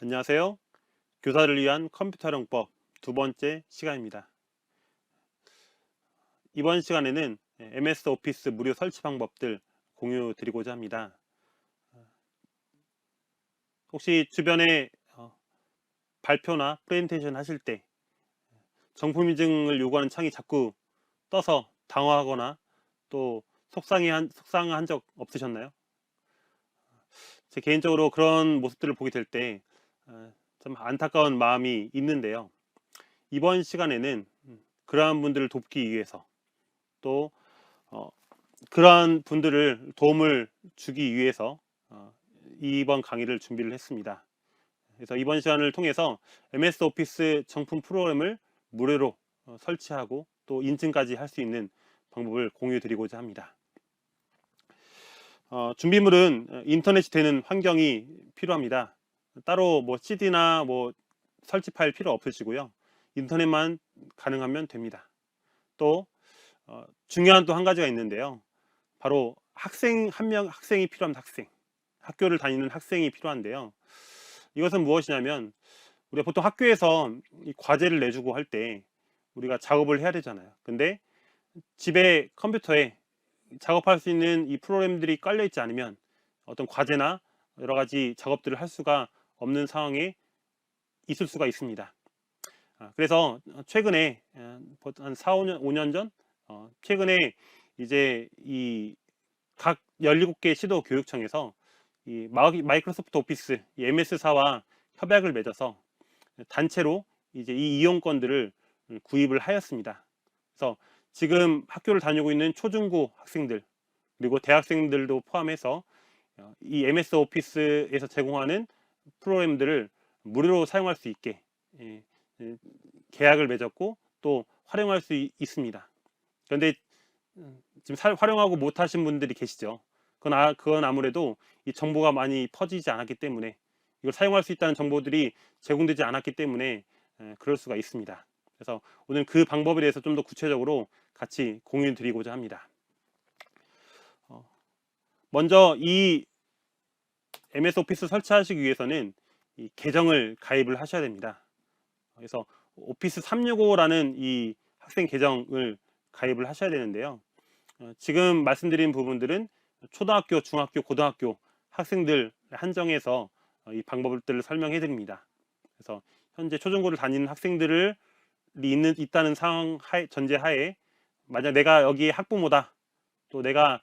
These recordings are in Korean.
안녕하세요. 교사를 위한 컴퓨터 활용법 두 번째 시간입니다. 이번 시간에는 MS 오피스 무료 설치 방법들 공유 드리고자 합니다. 혹시 주변에 발표나 프레젠테이션 하실 때 정품 인증을 요구하는 창이 자꾸 떠서 당황하거나 또 속상한 적 없으셨나요? 제 개인적으로 그런 모습들을 보게 될 때 좀 안타까운 마음이 있는데요. 이번 시간에는 그러한 분들을 돕기 위해서 또 어, 그러한 분들을 도움을 주기 위해서 이번 강의를 준비를 했습니다. 그래서 이번 시간을 통해서 MS 오피스 정품 프로그램을 무료로 설치하고 또 인증까지 할 수 있는 방법을 공유 드리고자 합니다. 준비물은 인터넷이 되는 환경이 필요합니다. 따로 뭐 CD나 뭐 설치 파일 필요 없으시고요. 인터넷만 가능하면 됩니다. 또 중요한 또 한 가지가 있는데요. 바로 학생이 필요합니다. 학교를 다니는 학생이 필요한데요. 이것은 무엇이냐면 우리가 보통 학교에서 이 과제를 내주고 할 때 우리가 작업을 해야 되잖아요. 근데 집에 컴퓨터에 작업할 수 있는 이 프로그램들이 깔려 있지 않으면 어떤 과제나 여러 가지 작업들을 할 수가 없는 상황에 있을 수가 있습니다. 그래서 최근에 한 4, 5년 전 최근에 이제 이 각 17개 시도 교육청에서 이 마이크로소프트 오피스 MS사와 협약을 맺어서 단체로 이제 이 이용권들을 구입을 하였습니다. 그래서 지금 학교를 다니고 있는 초중고 학생들 그리고 대학생들도 포함해서 이 MS 오피스에서 제공하는 프로그램들을 무료로 사용할 수 있게 예, 계약을 맺었고 또 활용할 수 있습니다. 그런데 지금 활용하고 못하신 분들이 계시죠. 그건 아무래도 이 정보가 많이 퍼지지 않았기 때문에 이걸 사용할 수 있다는 정보들이 제공되지 않았기 때문에 그럴 수가 있습니다. 그래서 오늘 그 방법에 대해서 좀 더 구체적으로 같이 공유 드리고자 합니다. 먼저 이 MS 오피스 설치하시기 위해서는 이 계정을 가입을 하셔야 됩니다. 그래서 오피스 365라는 이 학생 계정을 가입을 하셔야 되는데요. 지금 말씀드린 부분들은 초등학교, 중학교, 고등학교 학생들 한정해서 이 방법들을 설명해 드립니다. 그래서 현재 초중고를 다니는 학생들이 있다는 상황 전제하에 만약 내가 여기 학부모다 또 내가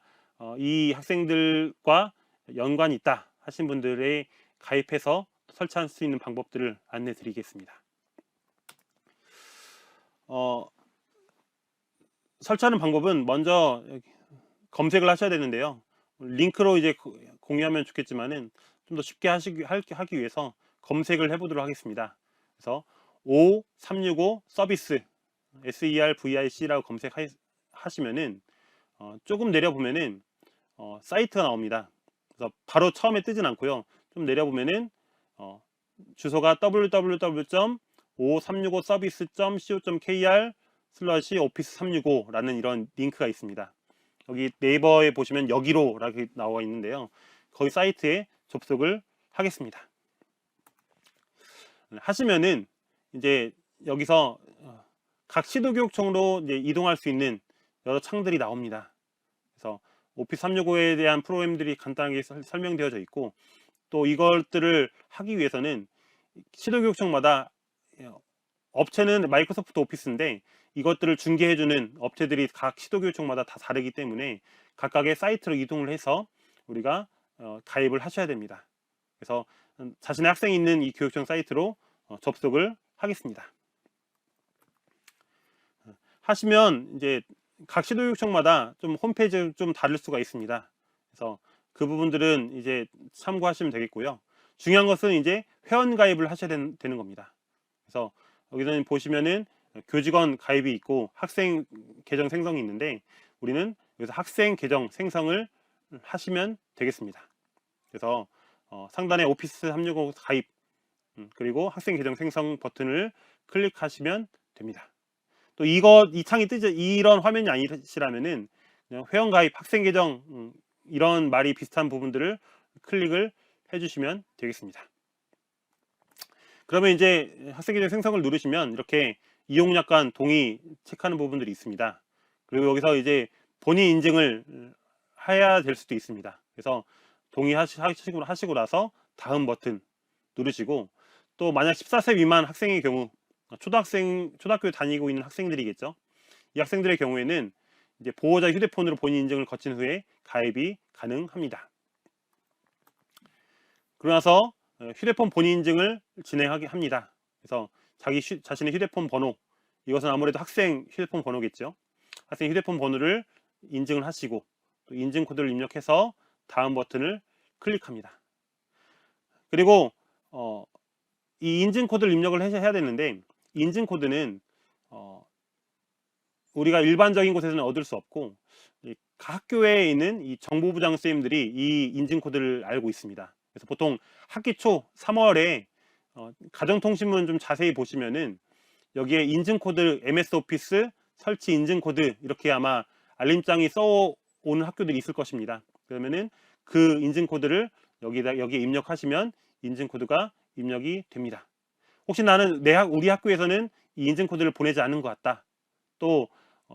이 학생들과 연관이 있다 하신 분들의 가입해서 설치할 수 있는 방법들을 안내 드리겠습니다. 설치하는 방법은 먼저 검색을 하셔야 되는데요. 링크로 이제 공유하면 좋겠지만은 좀 더 쉽게 하기 위해서 검색을 해보도록 하겠습니다. 그래서 O365 서비스 SERVIC라고 검색하시면은 조금 내려보면은 사이트가 나옵니다. 그래서 바로 처음에 뜨진 않고요. 좀 내려보면은 주소가 www.5365service.co.kr/office365라는 이런 링크가 있습니다. 여기 네이버에 보시면 여기로라고 나와 있는데요. 거기 사이트에 접속을 하겠습니다. 하시면은 이제 여기서 각 시도교육청으로 이제 이동할 수 있는 여러 창들이 나옵니다. 그래서 오피스 365에 대한 프로그램들이 간단하게 설명되어져 있고 또 이것들을 하기 위해서는 시도교육청마다 업체는 마이크로소프트 오피스인데 이것들을 중개해주는 업체들이 각 시도교육청마다 다 다르기 때문에 각각의 사이트로 이동을 해서 우리가 가입을 하셔야 됩니다. 그래서 자신의 학생이 있는 이 교육청 사이트로 접속을 하겠습니다. 하시면 이제 각 시도교육청마다 좀 홈페이지가 좀 다를 수가 있습니다. 그래서 그 부분들은 이제 참고하시면 되겠고요. 중요한 것은 이제 회원 가입을 하셔야 되는 겁니다. 그래서 여기서는 보시면은 교직원 가입이 있고 학생 계정 생성이 있는데 우리는 여기서 학생 계정 생성을 하시면 되겠습니다. 그래서 상단에 오피스 365 가입 그리고 학생 계정 생성 버튼을 클릭하시면 됩니다. 또 이 창이 이런 화면이 아니시라면은 그냥 회원 가입, 학생 계정 이런 말이 비슷한 부분들을 클릭을 해주시면 되겠습니다. 그러면 이제 학생 계정 생성을 누르시면 이렇게 이용약 간 동의 체크하는 부분들이 있습니다. 그리고 여기서 이제 본인 인증을 해야 될 수도 있습니다. 그래서 동의하시고 나서 다음 버튼 누르시고, 또 만약 14세 미만 학생의 경우, 초등학교에 다니고 있는 학생들이겠죠. 이 학생들의 경우에는 이제 보호자 휴대폰으로 본인 인증을 거친 후에 가입이 가능합니다. 그러고 나서 휴대폰 본인 인증을 진행하게 합니다. 그래서 자신의 휴대폰 번호, 이것은 아무래도 학생 휴대폰 번호겠죠. 학생 휴대폰 번호를 인증을 하시고, 또 인증 코드를 입력해서 다음 버튼을 클릭합니다. 그리고 이 인증 코드를 입력을 해야 되는데, 인증 코드는 우리가 일반적인 곳에서는 얻을 수 없고, 각 학교에 있는 이 정보부장 선생님들이 이 인증 코드를 알고 있습니다. 그래서 보통 학기 초 3월에 가정통신문 좀 자세히 보시면은 여기에 인증 코드, MS 오피스 설치 인증 코드, 이렇게 아마 알림장이 써오는 학교들이 있을 것입니다. 그러면은 그 인증 코드를 여기에 입력하시면 인증 코드가 입력이 됩니다. 혹시 나는 우리 학교에서는 이 인증 코드를 보내지 않은 것 같다, 또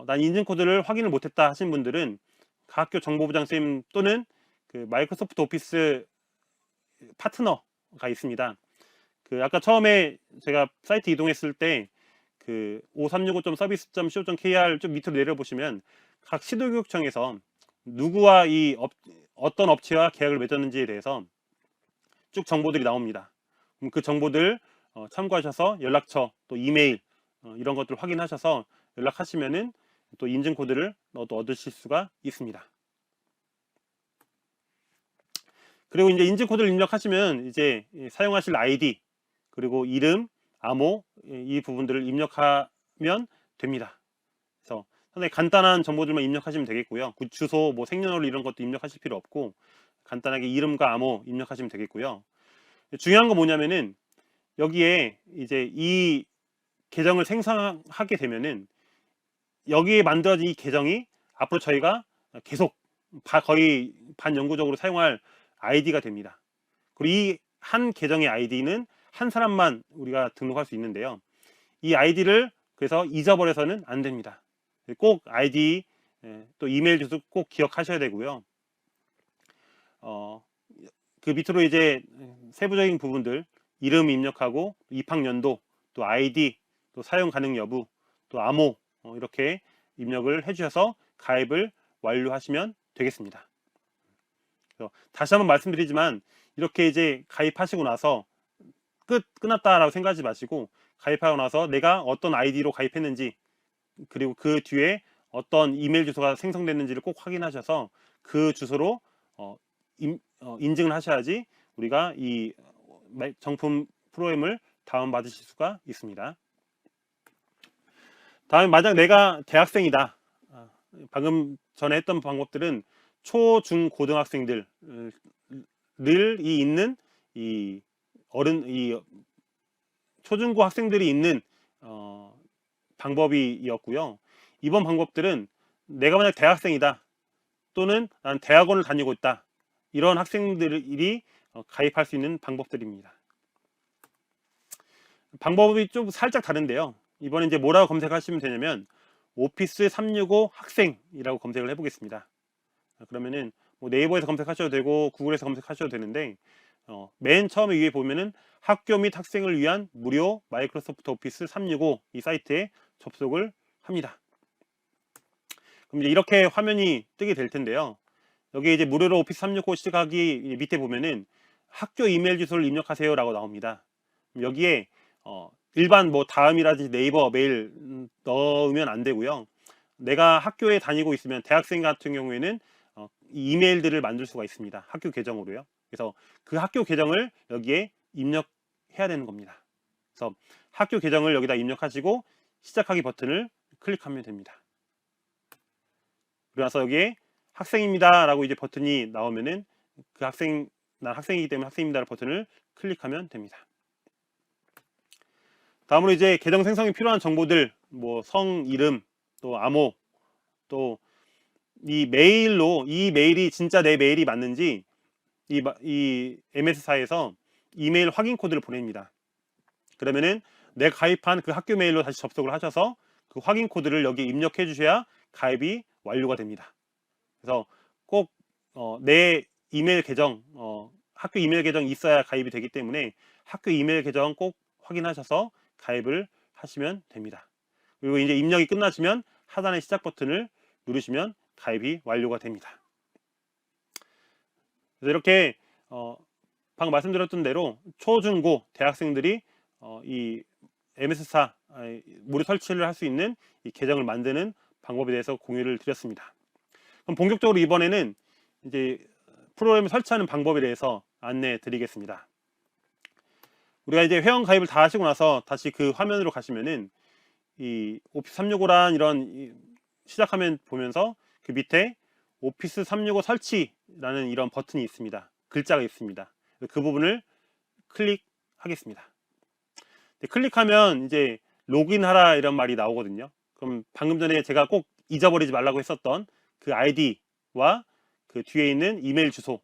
난 인증 코드를 확인을 못했다 하신 분들은 각 학교 정보부장 쌤 또는 그 마이크로소프트 오피스 파트너가 있습니다. 그 아까 처음에 제가 사이트 이동했을 때 그 5365.service.co.kr 좀 밑으로 내려보시면 각 시도교육청에서 누구와 어떤 업체와 계약을 맺었는지에 대해서 쭉 정보들이 나옵니다. 그럼 그 정보들 참고하셔서 연락처, 또 이메일 이런 것들 확인하셔서 연락하시면은 또 인증 코드를 얻으실 수가 있습니다. 그리고 이제 인증 코드를 입력하시면 이제 사용하실 아이디, 그리고 이름, 암호, 이 부분들을 입력하면 됩니다. 그래서 상당히 간단한 정보들만 입력하시면 되겠고요. 그 주소, 뭐 생년월일 이런 것도 입력하실 필요 없고 간단하게 이름과 암호 입력하시면 되겠고요. 중요한 건 뭐냐면은 여기에 이제 이 계정을 생성하게 되면은 여기에 만들어진 이 계정이 앞으로 저희가 계속 거의 반영구적으로 사용할 아이디가 됩니다. 그리고 이 한 계정의 아이디는 한 사람만 우리가 등록할 수 있는데요. 이 아이디를 그래서 잊어버려서는 안 됩니다. 꼭 아이디, 또 이메일 주소 꼭 기억하셔야 되고요. 그 밑으로 이제 세부적인 부분들, 이름 입력하고 입학연도, 또 아이디, 또 사용 가능 여부, 또 암호 이렇게 입력을 해주셔서 가입을 완료하시면 되겠습니다. 다시 한번 말씀드리지만 이렇게 이제 가입하시고 나서 끝났다라고 생각하지 마시고, 가입하고 나서 내가 어떤 아이디로 가입했는지, 그리고 그 뒤에 어떤 이메일 주소가 생성됐는지를 꼭 확인하셔서 그 주소로 인증을 하셔야지 우리가 이 정품 프로그램을 다운받으실 수가 있습니다. 다음에 만약 내가 대학생이다, 방금 전에 했던 방법들은 초, 중, 고등학생들이 있는 이 초중고 학생들이 있는 방법이었고요. 이번 방법들은 내가 만약 대학생이다, 또는 난 대학원을 다니고 있다, 이런 학생들이 가입할 수 있는 방법들입니다. 방법이 좀 살짝 다른데요. 이번에 이제 뭐라고 검색하시면 되냐면 오피스 365 학생이라고 검색을 해보겠습니다. 그러면은 뭐 네이버에서 검색하셔도 되고 구글에서 검색하셔도 되는데, 맨 처음에 위에 보면은 학교 및 학생을 위한 무료 마이크로소프트 오피스 365 이 사이트에 접속을 합니다. 그럼 이제 이렇게 화면이 뜨게 될 텐데요. 여기 이제 무료로 오피스 365 시작하기 밑에 보면은 학교 이메일 주소를 입력하세요 라고 나옵니다. 여기에 일반 뭐 다음이라든지 네이버 메일 넣으면 안 되고요. 내가 학교에 다니고 있으면 대학생 같은 경우에는 이메일들을 만들 수가 있습니다. 학교 계정으로요. 그래서 그 학교 계정을 여기에 입력해야 되는 겁니다. 그래서 학교 계정을 여기다 입력하시고 시작하기 버튼을 클릭하면 됩니다. 그래서 여기에 학생입니다 라고 이제 버튼이 나오면은 난 학생이기 때문에 학생입니다 버튼을 클릭하면 됩니다. 다음으로 이제 계정 생성에 필요한 정보들, 뭐 성, 이름, 또 암호, 또 이 메일이 진짜 내 메일이 맞는지 이 MS사에서 이메일 확인 코드를 보냅니다. 그러면은 내 가입한 그 학교 메일로 다시 접속을 하셔서 그 확인 코드를 여기 입력해 주셔야 가입이 완료가 됩니다. 그래서 꼭 내 이메일 계정, 학교 이메일 계정이 있어야 가입이 되기 때문에 학교 이메일 계정 꼭 확인하셔서 가입을 하시면 됩니다. 그리고 이제 입력이 끝나시면 하단의 시작 버튼을 누르시면 가입이 완료가 됩니다. 그래서 이렇게 방금 말씀드렸던 대로 초중고 대학생들이 이 MS4 무료 설치를 할 수 있는 이 계정을 만드는 방법에 대해서 공유를 드렸습니다. 그럼 본격적으로 이번에는 이제 프로그램을 설치하는 방법에 대해서 안내해 드리겠습니다. 우리가 이제 회원 가입을 다 하시고 나서 다시 그 화면으로 가시면은 이 오피스 365란 이런 시작 화면 보면서 그 밑에 오피스 365 설치라는 이런 버튼이 있습니다. 글자가 있습니다. 그 부분을 클릭하겠습니다. 클릭하면 이제 로그인하라 이런 말이 나오거든요. 그럼 방금 전에 제가 꼭 잊어버리지 말라고 했었던 그 아이디와 그 뒤에 있는 이메일 주소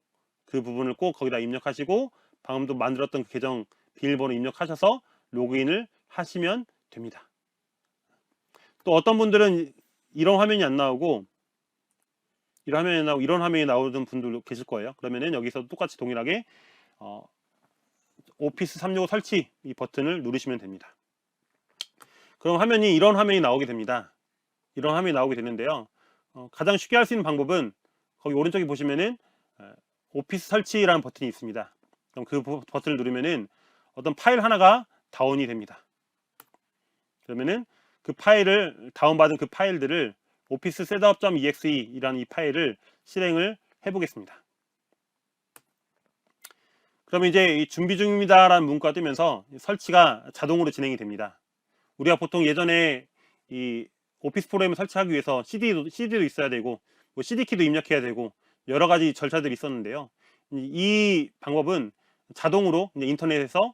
그 부분을 꼭 거기다 입력하시고 방금도 만들었던 그 계정 비밀번호 입력하셔서 로그인을 하시면 됩니다. 또 어떤 분들은 이런 화면이 안 나오고 이런 화면이 나오는 분들도 계실 거예요. 그러면은 여기서 똑같이 동일하게 오피스 365 설치 이 버튼을 누르시면 됩니다. 그럼 화면이 이런 화면이 나오게 됩니다. 이런 화면이 나오게 되는데요. 가장 쉽게 할 수 있는 방법은 거기 오른쪽에 보시면은 오피스 설치라는 버튼이 있습니다. 그럼 그 버튼을 누르면은 어떤 파일 하나가 다운이 됩니다. 그러면은 그 파일을 다운받은 그 파일들을 오피스 setup.exe 이라는 이 파일을 실행을 해보겠습니다. 그러면 이제 이 준비 중입니다 라는 문구가 뜨면서 설치가 자동으로 진행이 됩니다. 우리가 보통 예전에 이 오피스 프로그램을 설치하기 위해서 CD도 있어야 되고 뭐 CD키도 입력해야 되고 여러 가지 절차들이 있었는데요. 이 방법은 자동으로 이제 인터넷에서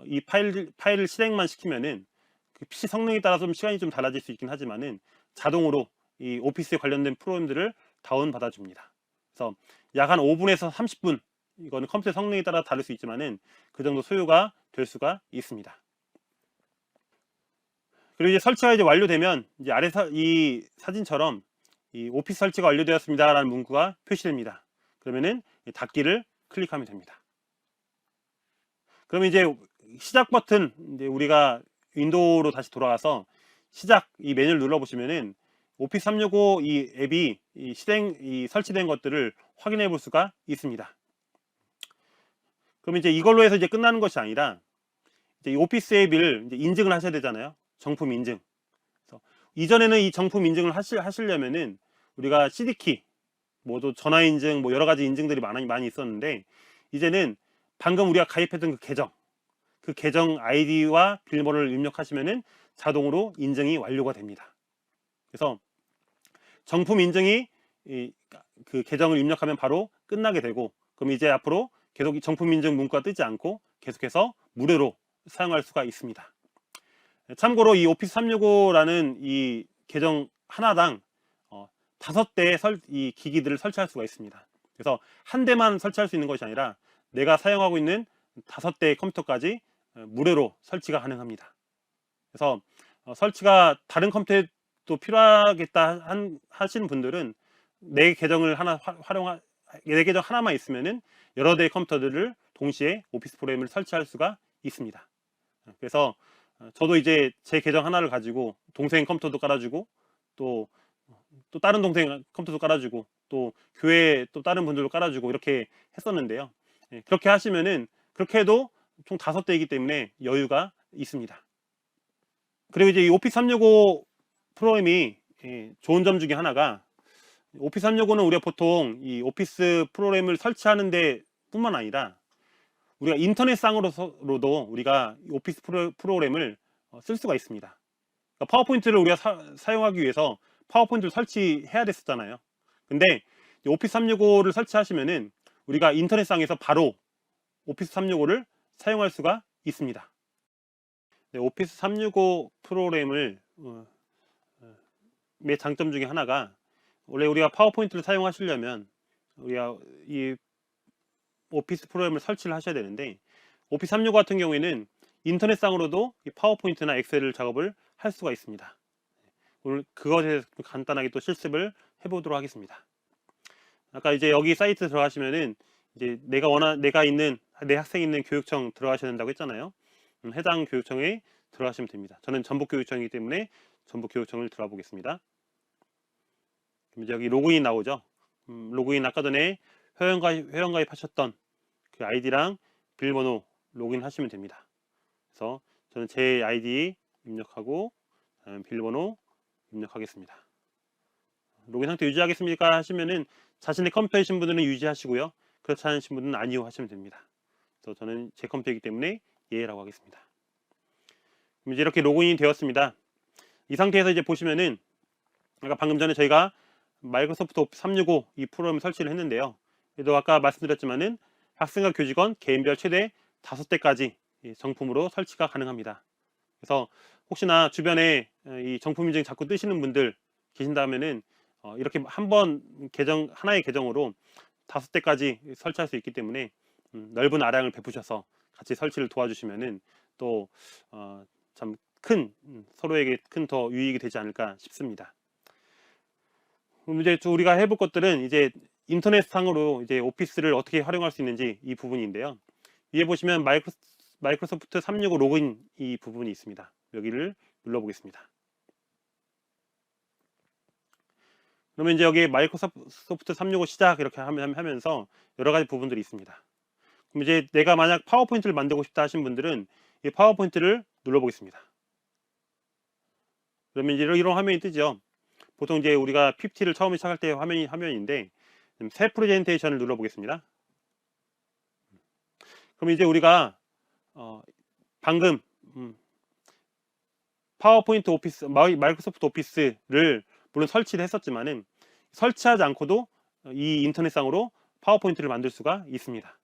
이 파일을 실행만 시키면은 그 PC 성능에 따라서 좀 시간이 좀 달라질 수 있긴 하지만은 자동으로 이 오피스에 관련된 프로그램들을 다운받아 줍니다. 그래서 약 한 5분에서 30분 이거는 컴퓨터 성능에 따라 다를 수 있지만은 그 정도 소요가 될 수가 있습니다. 그리고 이제 설치가 이제 완료되면 이제 아래 이 사진처럼 이 오피스 설치가 완료되었습니다라는 문구가 표시됩니다. 그러면은 닫기를 클릭하면 됩니다. 그러면 이제 시작 버튼 이제 우리가 윈도우로 다시 돌아가서 시작 이 메뉴를 눌러 보시면은 오피스 365 이 앱이 이 설치된 것들을 확인해 볼 수가 있습니다. 그럼 이제 이걸로 해서 이제 끝나는 것이 아니라 이제 이 오피스 앱을 이제 인증을 하셔야 되잖아요. 정품 인증. 그래서 이전에는 이 정품 인증을 하시려면은 우리가 CD키, 뭐또 전화 인증, 뭐 여러 가지 인증들이 많이 있었는데 이제는 방금 우리가 가입했던 그 계정 아이디와 비밀번호를 입력하시면은 자동으로 인증이 완료가 됩니다. 그래서 정품 인증이 그 계정을 입력하면 바로 끝나게 되고 그럼 이제 앞으로 계속 정품 인증 문구가 뜨지 않고 계속해서 무료로 사용할 수가 있습니다. 참고로 이 오피스 365라는 이 계정 하나당 5대의 이 기기들을 설치할 수가 있습니다. 그래서 한 대만 설치할 수 있는 것이 아니라 내가 사용하고 있는 5대의 컴퓨터까지 무료로 설치가 가능합니다. 그래서 설치가 다른 컴퓨터도 필요하겠다 하시는 분들은 내 계정을 내 계정 하나만 있으면은 여러 대의 컴퓨터들을 동시에 오피스 프로그램을 설치할 수가 있습니다. 그래서 저도 이제 제 계정 하나를 가지고 동생 컴퓨터도 깔아주고 또 다른 동생 컴퓨터도 깔아주고 또 교회 또 다른 분들도 깔아주고 이렇게 했었는데요. 그렇게 하시면은 그렇게 해도 총 5대이기 때문에 여유가 있습니다. 그리고 이제 이 오피스 365 프로그램이 좋은 점 중에 하나가 오피스 365는 우리가 보통 이 오피스 프로그램을 설치하는데 뿐만 아니라 우리가 인터넷상으로도 우리가 오피스 프로그램을 쓸 수가 있습니다. 그러니까 파워포인트를 우리가 사용하기 위해서 파워포인트를 설치해야 됐었잖아요. 근데 오피스 365를 설치하시면은 우리가 인터넷상에서 바로 오피스 365를 사용할 수가 있습니다. 네, 오피스 365 프로그램을 의 장점 중에 하나가 원래 우리가 파워포인트를 사용하시려면 우리가 이 오피스 프로그램을 설치를 하셔야 되는데 오피스 365 같은 경우에는 인터넷상으로도 이 파워포인트나 엑셀을 작업을 할 수가 있습니다. 오늘 그것에 대해서 간단하게 또 실습을 해보도록 하겠습니다. 아까 이제 여기 사이트 들어가시면은 이제 내가 있는 내 학생이 있는 교육청 들어가셔야 된다고 했잖아요. 해당 교육청에 들어가시면 됩니다. 저는 전북교육청이기 때문에 전북교육청을 들어가 보겠습니다. 그럼 이제 여기 로그인 나오죠. 로그인 아까 전에 회원가입하셨던 그 아이디랑 비밀번호 로그인 하시면 됩니다. 그래서 저는 제 아이디 입력하고 비밀번호 입력하겠습니다. 로그인 상태 유지하겠습니까 하시면은 자신의 컴퓨터이신 분들은 유지하시고요. 그렇지 않으신 분들은 아니요 하시면 됩니다. 그래서 저는 제 컴퓨터이기 때문에 예라고 하겠습니다. 그럼 이제 이렇게 로그인이 되었습니다. 이 상태에서 이제 보시면은 아까 방금 전에 저희가 마이크로소프트 오피스 365 이 프로그램을 설치를 했는데요. 그래도 아까 말씀드렸지만은 학생과 교직원 개인별 최대 5대까지 정품으로 설치가 가능합니다. 그래서 혹시나 주변에 이 정품 인증 자꾸 뜨시는 분들 계신다면은 이렇게 하나의 계정으로 5대까지 설치할 수 있기 때문에 넓은 아량을 베푸셔서 같이 설치를 도와주시면은 또 참 큰 서로에게 큰 더 유익이 되지 않을까 싶습니다. 그럼 이제 우리가 해볼 것들은 이제 인터넷상으로 이제 오피스를 어떻게 활용할 수 있는지 이 부분인데요. 위에 보시면 마이크로소프트 365 로그인 이 부분이 있습니다. 여기를 눌러보겠습니다. 그러면 이제 여기 마이크로소프트 365 시작 이렇게 하면서 여러 가지 부분들이 있습니다. 그럼 이제 내가 만약 파워포인트를 만들고 싶다 하신 분들은 이 파워포인트를 눌러보겠습니다. 그러면 이제 이런 화면이 뜨죠. 보통 이제 우리가 PPT를 처음에 시작할 때 화면인데 새 프레젠테이션을 눌러보겠습니다. 그럼 이제 우리가 방금 파워포인트 오피스, 마이크로소프트 오피스를 물론 설치를 했었지만은 설치하지 않고도 이 인터넷상으로 파워포인트를 만들 수가 있습니다.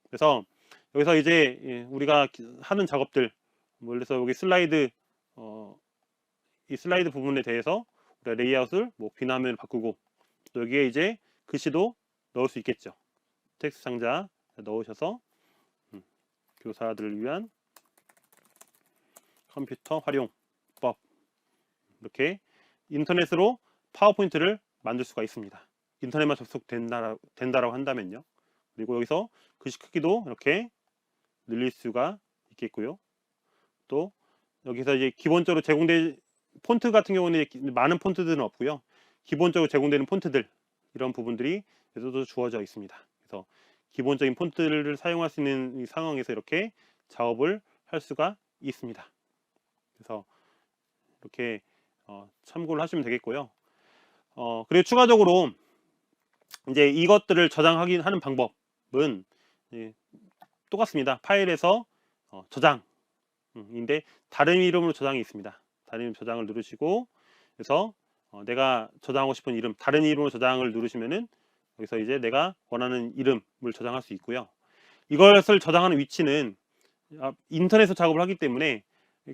그래서 여기서 이제 우리가 하는 작업들, 그래서 여기 이 슬라이드 부분에 대해서 우리가 레이아웃을 비나면을 바꾸고 또 여기에 이제 글씨도 넣을 수 있겠죠. 텍스트 상자 넣으셔서 교사들을 위한 컴퓨터 활용법 이렇게 인터넷으로 파워포인트를 만들 수가 있습니다. 인터넷만 접속된다라고 한다면요. 그리고 여기서 글씨 크기도 이렇게 늘릴 수가 있겠고요. 또 여기서 이제 기본적으로 제공된 폰트 같은 경우는 많은 폰트들은 없고요. 기본적으로 제공되는 폰트들 이런 부분들이 여기서도 주어져 있습니다. 그래서 기본적인 폰트를 사용할 수 있는 이 상황에서 이렇게 작업을 할 수가 있습니다. 그래서 이렇게 참고를 하시면 되겠고요. 그리고 추가적으로 이제 이것들을 저장하는 방법은 똑같습니다. 파일에서 저장인데 다른 이름으로 저장이 있습니다. 다른 이름 저장을 누르시고 그래서 내가 저장하고 싶은 이름 다른 이름으로 저장을 누르시면은 여기서 이제 내가 원하는 이름을 저장할 수 있고요. 이것을 저장하는 위치는 인터넷에서 작업을 하기 때문에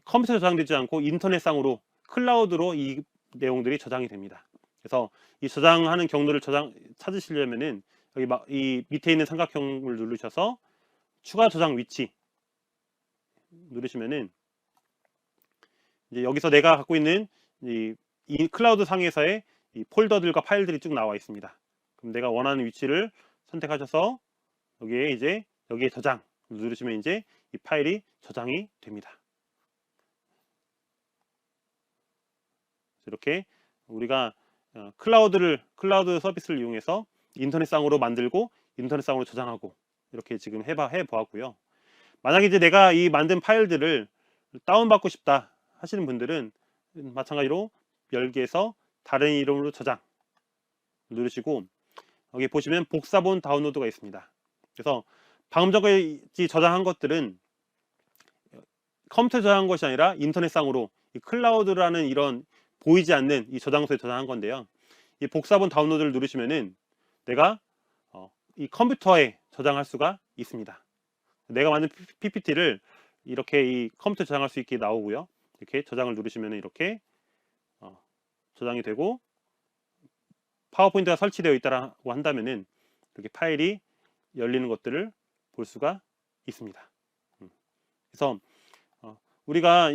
컴퓨터에 저장되지 않고 인터넷상으로 클라우드로 이 내용들이 저장이 됩니다. 그래서 이 저장하는 경로를 찾으시려면은 여기 이 밑에 있는 삼각형을 누르셔서 추가 저장 위치 누르시면은 이제 여기서 내가 갖고 있는 이 클라우드 상에서의 이 폴더들과 파일들이 쭉 나와 있습니다. 그럼 내가 원하는 위치를 선택하셔서 여기에 저장 누르시면 이제 이 파일이 저장이 됩니다. 이렇게 우리가 클라우드 서비스를 이용해서 인터넷상으로 만들고 인터넷상으로 저장하고 이렇게 지금 해보았고요. 만약에 이제 내가 이 만든 파일들을 다운받고 싶다 하시는 분들은 마찬가지로 열기에서 다른 이름으로 저장 누르시고 여기 보시면 복사본 다운로드가 있습니다. 그래서 방금 전에 저장한 것들은 컴퓨터에 저장한 것이 아니라 인터넷상으로 이 클라우드라는 이런 보이지 않는 이 저장소에 저장한 건데요. 이 복사본 다운로드를 누르시면은 내가 이 컴퓨터에 저장할 수가 있습니다. 내가 만든 PPT를 이렇게 이 컴퓨터에 저장할 수 있게 나오고요. 이렇게 저장을 누르시면 이렇게 저장이 되고 파워포인트가 설치되어 있다고 한다면은 이렇게 파일이 열리는 것들을 볼 수가 있습니다. 그래서 우리가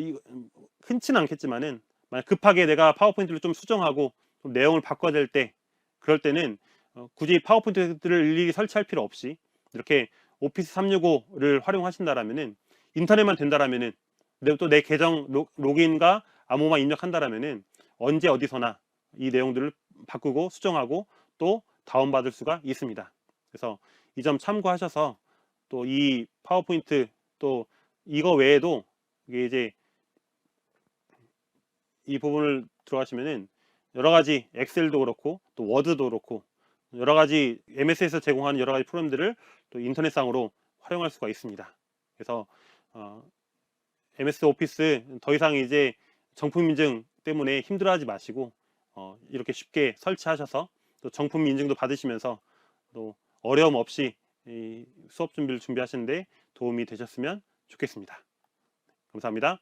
흔치는 않겠지만은 만약 급하게 내가 파워포인트를 좀 수정하고 좀 내용을 바꿔야 될 때, 그럴 때는 굳이 파워포인트를 일일이 설치할 필요 없이 이렇게 오피스 365를 활용하신다라면은, 인터넷만 된다라면은, 또 내 계정 로그인과 암호만 입력한다라면은 언제 어디서나 이 내용들을 바꾸고 수정하고 또 다운받을 수가 있습니다. 그래서 이 점 참고하셔서, 또 이 파워포인트, 또 이거 외에도 이게 이제 이 부분을 들어가시면은 여러 가지 엑셀도 그렇고 또 워드도 그렇고 여러 가지 MS에서 제공하는 여러 가지 프로그램들을 또 인터넷상으로 활용할 수가 있습니다. 그래서 MS 오피스 더 이상 이제 정품 인증 때문에 힘들어하지 마시고 이렇게 쉽게 설치하셔서 또 정품 인증도 받으시면서 또 어려움 없이 이 수업 준비를 준비하시는데 도움이 되셨으면 좋겠습니다. 감사합니다.